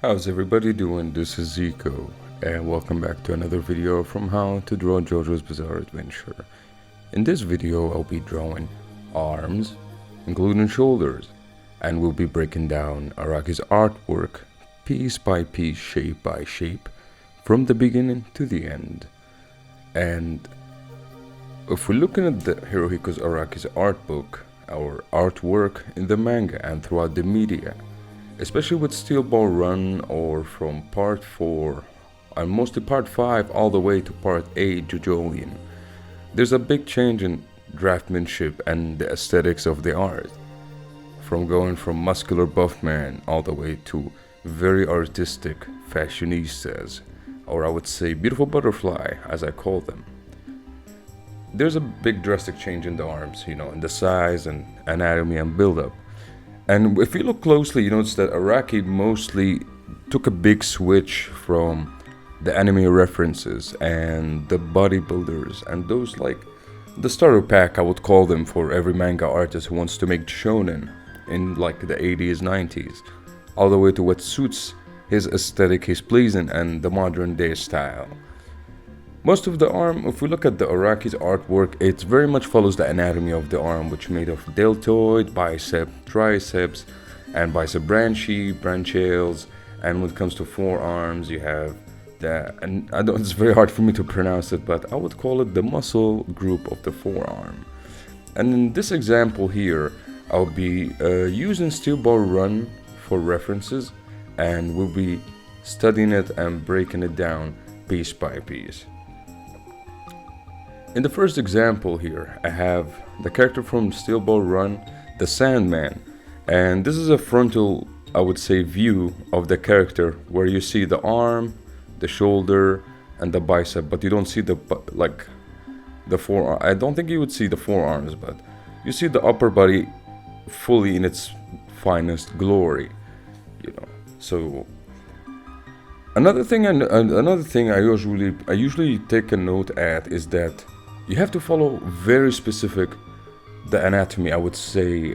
How's everybody doing? This is Zico, and welcome back to another video from how to draw Jojo's Bizarre Adventure. In this video, I'll be drawing arms, including shoulders, and we'll be breaking down Araki's artwork piece by piece, shape by shape, from the beginning to the end. And if we're looking at the Hirohiko Araki's art book, our artwork in the manga and throughout the media, especially with Steel Ball Run or from part 4 and mostly part 5 all the way to part 8 Jojo, there's a big change in draftsmanship and the aesthetics of the art, from going from muscular buff man all the way to very artistic fashionistas, or I would say beautiful butterfly as I call them. There's a big drastic change in the arms, in the size and anatomy and build-up. And if you look closely, you notice that Araki mostly took a big switch from the anime references and the bodybuilders and those, like the starter pack I would call them for every manga artist who wants to make shonen in like the 80s, 90s, all the way to what suits his aesthetic, his pleasing, and the modern day style. Most of the arm, if we look at the Araki's artwork, it very much follows the anatomy of the arm, which made of deltoid, bicep, triceps, and bicep branchials. And when it comes to forearms, you have and I don't, it's very hard for me to pronounce it, but I would call it the muscle group of the forearm. And in this example here, I'll be using Steel Ball Run for references, and we'll be studying it and breaking it down piece by piece. In the first example here, I have the character from Steel Ball Run, the Sandman, and this is a frontal, I would say, view of the character where you see the arm, the shoulder, and the bicep, but you don't see the forearm. I don't think you would see the forearms, but you see the upper body fully in its finest glory, So another thing I usually take a note at is that you have to follow very specific the anatomy, I would say,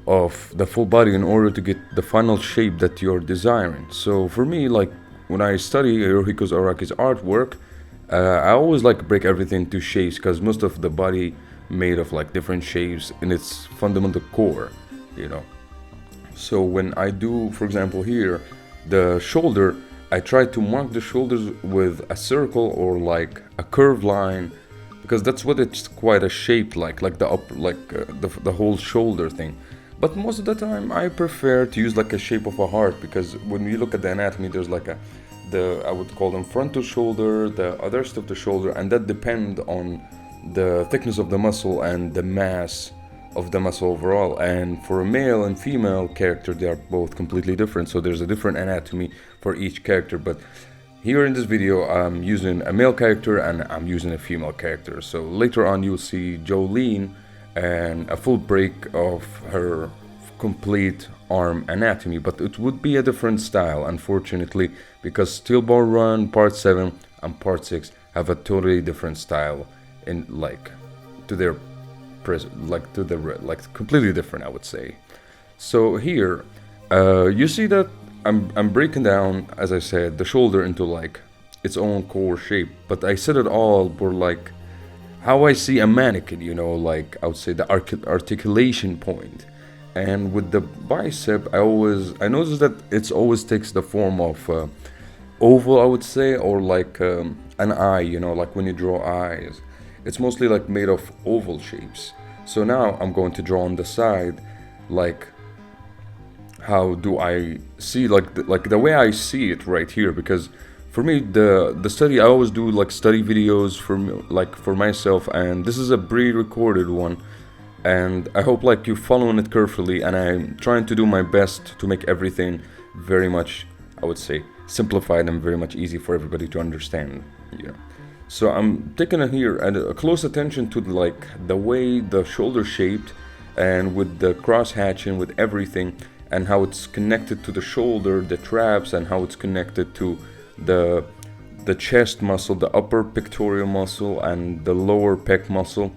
of the full body in order to get the final shape that you're desiring. So for me, like when I study Hirohiko Araki's artwork, I always like break everything into shapes, because most of the body made of like different shapes in its fundamental core, So when I do, for example here, the shoulder, I try to mark the shoulders with a circle or like a curved line, because that's what it's quite a shape like the upper, the whole shoulder thing. But most of the time I prefer to use like a shape of a heart, because when you look at the anatomy, there's like I would call them frontal shoulder, the other stuff the shoulder, and that depend on the thickness of the muscle and the mass of the muscle overall. And for a male and female character, they are both completely different, so there's a different anatomy for each character. But here in this video, I'm using a male character and I'm using a female character. So later on, you'll see Jolene and a full break of her complete arm anatomy, but it would be a different style, unfortunately, because Steel Ball Run Part 7 and Part 6 have a totally different style in completely different, I would say. So here, you see that I'm breaking down, as I said, the shoulder into like its own core shape, but I said it all for like how I see a mannequin, like I would say the articulation point. And with the bicep, I noticed that it always takes the form of oval, I would say, or like an eye, like when you draw eyes. It's mostly like made of oval shapes. So now I'm going to draw on the side, like how do I see, like the way I see it right here, because for me the study, I always do like study videos for myself, and this is a pre-recorded one, and I hope like you're following it carefully, and I'm trying to do my best to make everything very much, I would say, simplified and very much easy for everybody to understand. So I'm taking here a close attention to like the way the shoulder shaped, and with the cross hatching, with everything, and how it's connected to the shoulder, the traps, and how it's connected to the chest muscle, the upper pectoral muscle, and the lower pec muscle,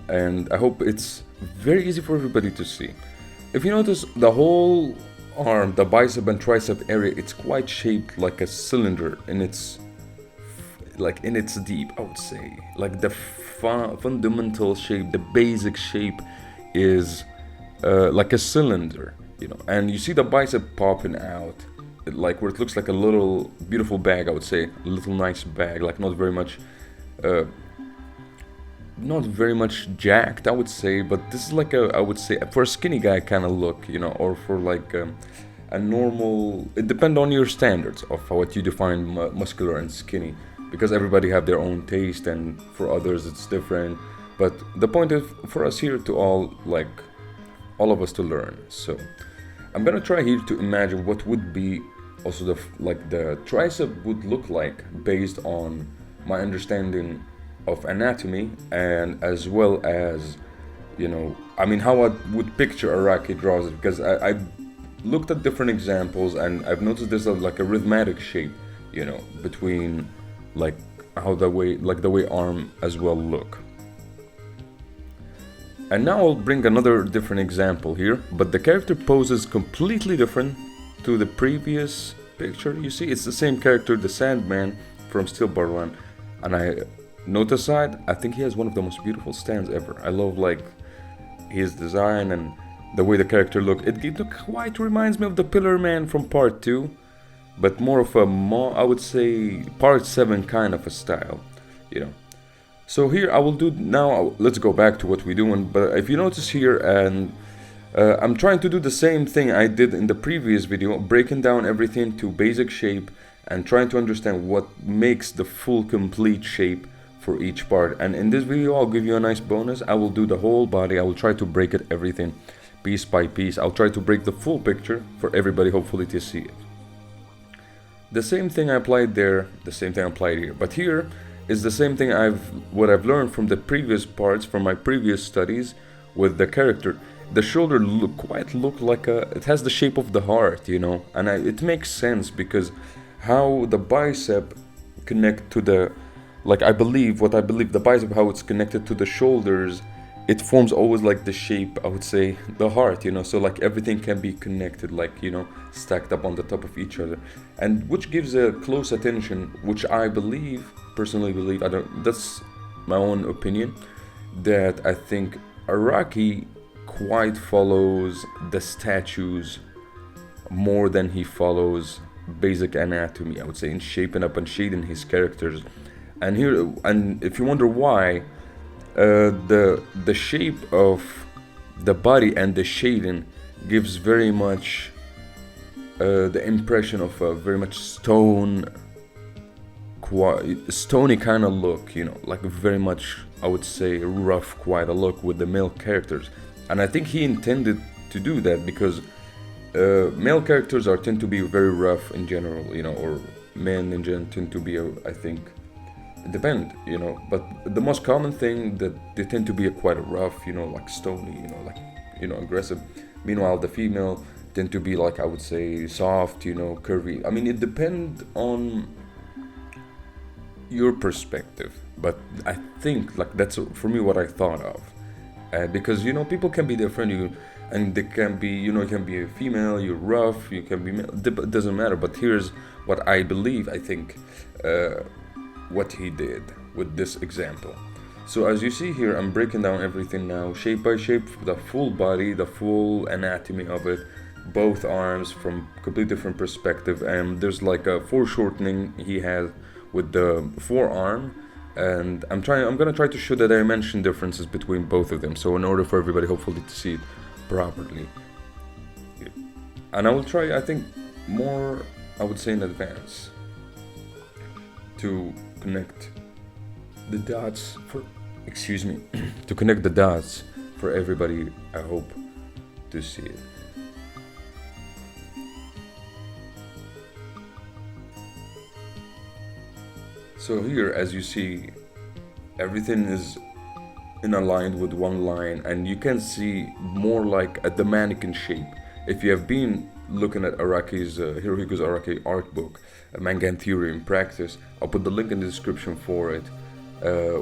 And I hope it's very easy for everybody to see. If you notice, the whole arm, the bicep and tricep area, it's quite shaped like a cylinder in its deep, I would say. Like the fundamental shape, the basic shape is like a cylinder, you know. And you see the bicep popping out, like where it looks like a little beautiful bag, I would say, a little nice bag, like not very much jacked, I would say, but this is like I would say for a skinny guy kind of look, you know, or for like a normal. It depends on your standards of what you define muscular and skinny, because everybody have their own taste, and for others it's different. But the point is for us here to all of us to learn. So I'm gonna try here to imagine what would be also the tricep would look like based on my understanding of anatomy, and as well as, you know, I mean, how I would picture Araki draws it, because I looked at different examples and I've noticed there's like a rhythmic shape, you know, between like how the way arm as well look. And now I'll bring another different example here, but the character poses completely different to the previous picture. You see, it's the same character, the Sandman from Steel Borderland, and note aside, I think he has one of the most beautiful stands ever. I love like his design and the way the character look. It quite reminds me of the Pillar Man from Part 2, but more of I would say Part 7 kind of a style, you know. So here I will do now. Let's go back to what we're doing. But if you notice here, and I'm trying to do the same thing I did in the previous video, breaking down everything to basic shape and trying to understand what makes the full complete shape for each part. And in this video I'll give you a nice bonus. I will do the whole body. I will try to break it everything piece by piece. I'll try to break the full picture for everybody, hopefully, to see it. The same thing I applied there, the same thing I applied here, but here is the same thing what I've learned from the previous parts, from my previous studies with the character. The shoulder look like it has the shape of the heart, you know, and it makes sense because how the bicep connect to the, I believe the bicep, how it's connected to the shoulders, it forms always like the shape, I would say, the heart, you know, so like everything can be connected, like, you know, stacked up on the top of each other, and which gives a close attention, which I personally believe, that's my own opinion, that I think Araki quite follows the statues more than he follows basic anatomy, I would say, in shaping up and shading his characters. And here, and if you wonder why, the shape of the body and the shading gives very much the impression of a very much stony kind of look, you know, like very much, I would say, rough quite a look with the male characters. And I think he intended to do that because male characters tend to be very rough in general, you know, or men in general tend to be, I think, depend, you know, but the most common thing that they tend to be quite rough, you know, like stony, you know, like, you know, aggressive. Meanwhile, the female tend to be like, I would say, soft, you know, curvy. I mean, it depends on your perspective, but I think like that's for me what I thought of, because, you know, people can be different, and they can be, you know, you can be a female, you're rough, you can be male, it doesn't matter. But here's what I believe, I think, what he did with this example. So as you see here, I'm breaking down everything now, shape by shape, the full body, the full anatomy of it, both arms from completely different perspective, and there's like a foreshortening he has with the forearm, and I'm gonna try to show the dimension differences between both of them, so in order for everybody hopefully to see it properly. And I will try, I think, more, I would say, in advance to connect the dots to connect the dots for everybody, I hope, to see it. So here, as you see, everything is aligned with one line, and you can see more like the mannequin shape. If you have been looking at Araki's Hirohiko Araki art book, Manga and Theory in Practice, I'll put the link in the description for it,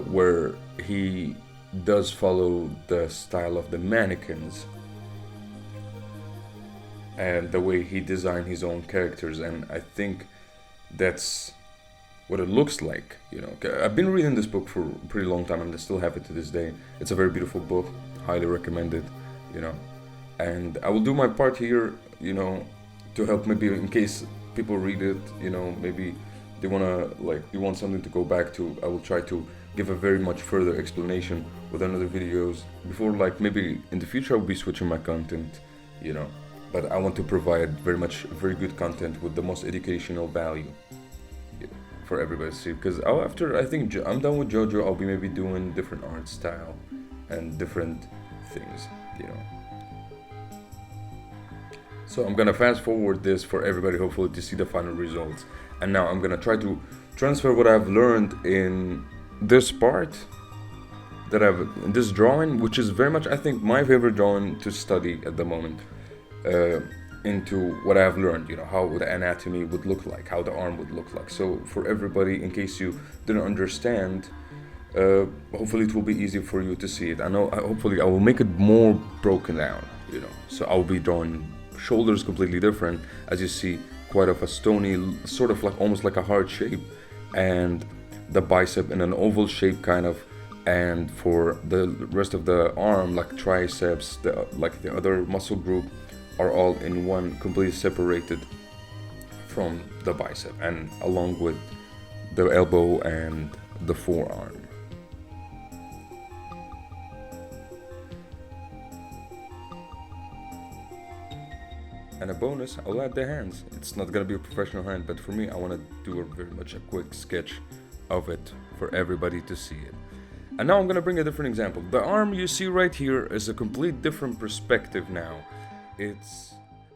where he does follow the style of the mannequins. and the way he designed his own characters, and I think that's what it looks like. You know, I've been reading this book for a pretty long time, and I still have it to this day. It's a very beautiful book, highly recommended. You know, and I will do my part here. You know, to help maybe in case people read it. You know, maybe they you want something to go back to. I will try to give a very much further explanation with another videos before, like maybe in the future I'll be switching my content. You know, but I want to provide very good content with the most educational value for everybody to see, because after I think I'm done with Jojo, I'll be maybe doing different art style and different things, you know. So I'm gonna fast forward this for everybody, hopefully, to see the final results. And now I'm gonna try to transfer what I've learned in this part in this drawing, which is very much, I think, my favorite drawing to study at the moment, into what I've learned, you know, how the anatomy would look like, how the arm would look like. So for everybody, in case you didn't understand, hopefully it will be easy for you to see it. Hopefully I will make it more broken down, you know. So I'll be drawing shoulders completely different, as you see, quite of a stony, sort of like almost like a heart shape, and the bicep in an oval shape kind of, and for the rest of the arm, like triceps, like the other muscle group, are all in one, completely separated from the bicep, and along with the elbow and the forearm. And a bonus, I'll add the hands. It's not gonna be a professional hand, but for me, I wanna do very much a quick sketch of it for everybody to see it. And now I'm gonna bring a different example. The arm you see right here is a complete different perspective now.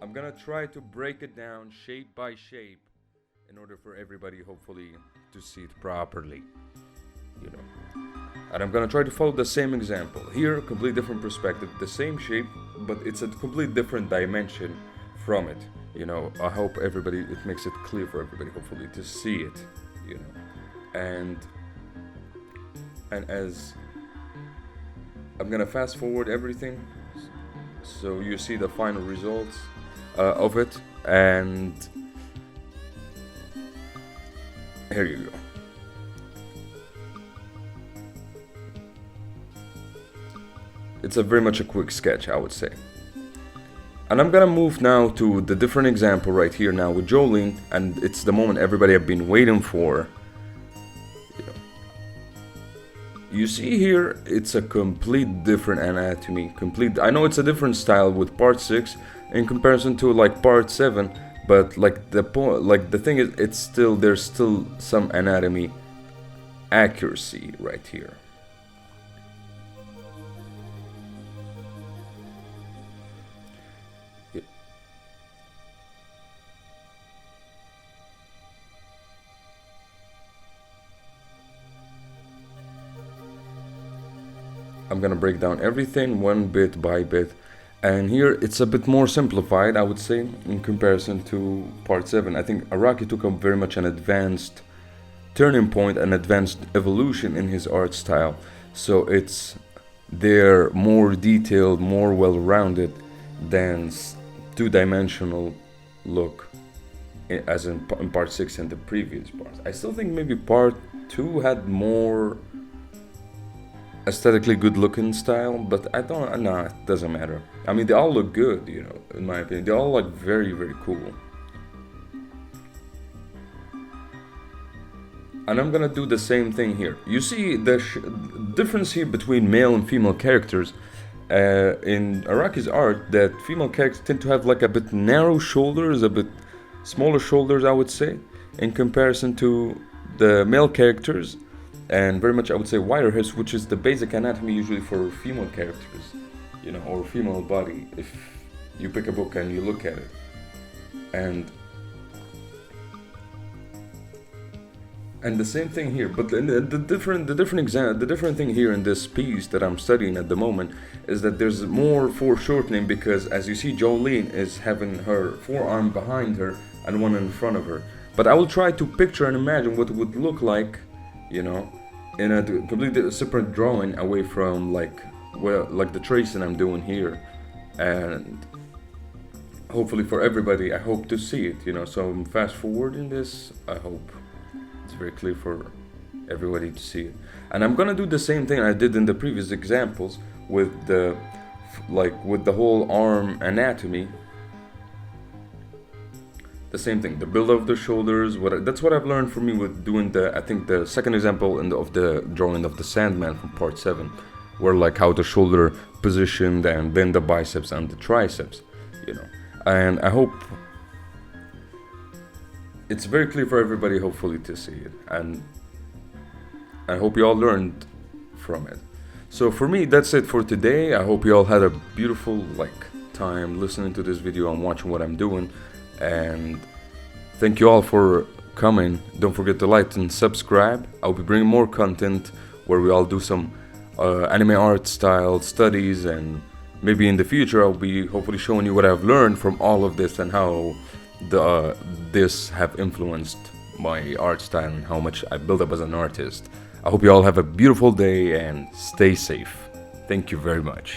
I'm gonna try to break it down shape by shape in order for everybody, hopefully, to see it properly, you know. And I'm gonna try to follow the same example. Here, complete different perspective, the same shape, but it's a complete different dimension from it, you know. I hope it makes it clear for everybody, hopefully, to see it, you know. And as I'm gonna fast forward everything, so you see the final results of it, and here you go. It's very much a quick sketch, I would say. And I'm gonna move now to the different example right here now with Jolene, and it's the moment everybody have been waiting for. You see here, it's a complete different anatomy. I know it's a different style with part 6 in comparison to like part 7, but like the thing is, there's still some anatomy accuracy right here. I'm gonna break down everything one bit by bit, and here it's a bit more simplified, I would say, in comparison to part 7. I think Araki took a very much an advanced turning point, an advanced evolution in his art style, so they're more detailed, more well-rounded than two-dimensional look as in part 6 and the previous parts. I still think maybe part 2 had more aesthetically good looking style, but it doesn't matter. I mean, they all look good, you know, in my opinion. They all look very, very cool. And I'm gonna do the same thing here. You see the difference here between male and female characters in Araki's art, that female characters tend to have like a bit narrow shoulders, a bit smaller shoulders, I would say, in comparison to the male characters, and very much, I would say, wider hips, which is the basic anatomy usually for female characters, you know, or female body, if you pick a book and you look at it. And the same thing here, but the different thing here in this piece that I'm studying at the moment is that there's more foreshortening, because as you see, Jolene is having her forearm behind her and one in front of her. But I will try to picture and imagine what it would look like, you know, in a completely separate drawing, away from like the tracing I'm doing here. And hopefully for everybody, I hope to see it, you know. So I'm fast forwarding this. I hope it's very clear for everybody to see it. And I'm gonna do the same thing I did in the previous examples with the with the whole arm anatomy. The same thing, the build of the shoulders. That's what I've learned from me with doing I think the second example of the drawing of the Sandman from part 7, where like how the shoulder positioned and then the biceps and the triceps, you know. And I hope it's very clear for everybody, hopefully, to see it, and I hope you all learned from it. So for me, that's it for today. I hope you all had a beautiful time listening to this video and watching what I'm doing. And thank you all for coming. Don't forget to like and subscribe. I'll be bringing more content where we all do some anime art style studies, and maybe in the future I'll be hopefully showing you what I've learned from all of this and how this have influenced my art style and how much I build up as an artist. I hope you all have a beautiful day and stay safe. Thank you very much.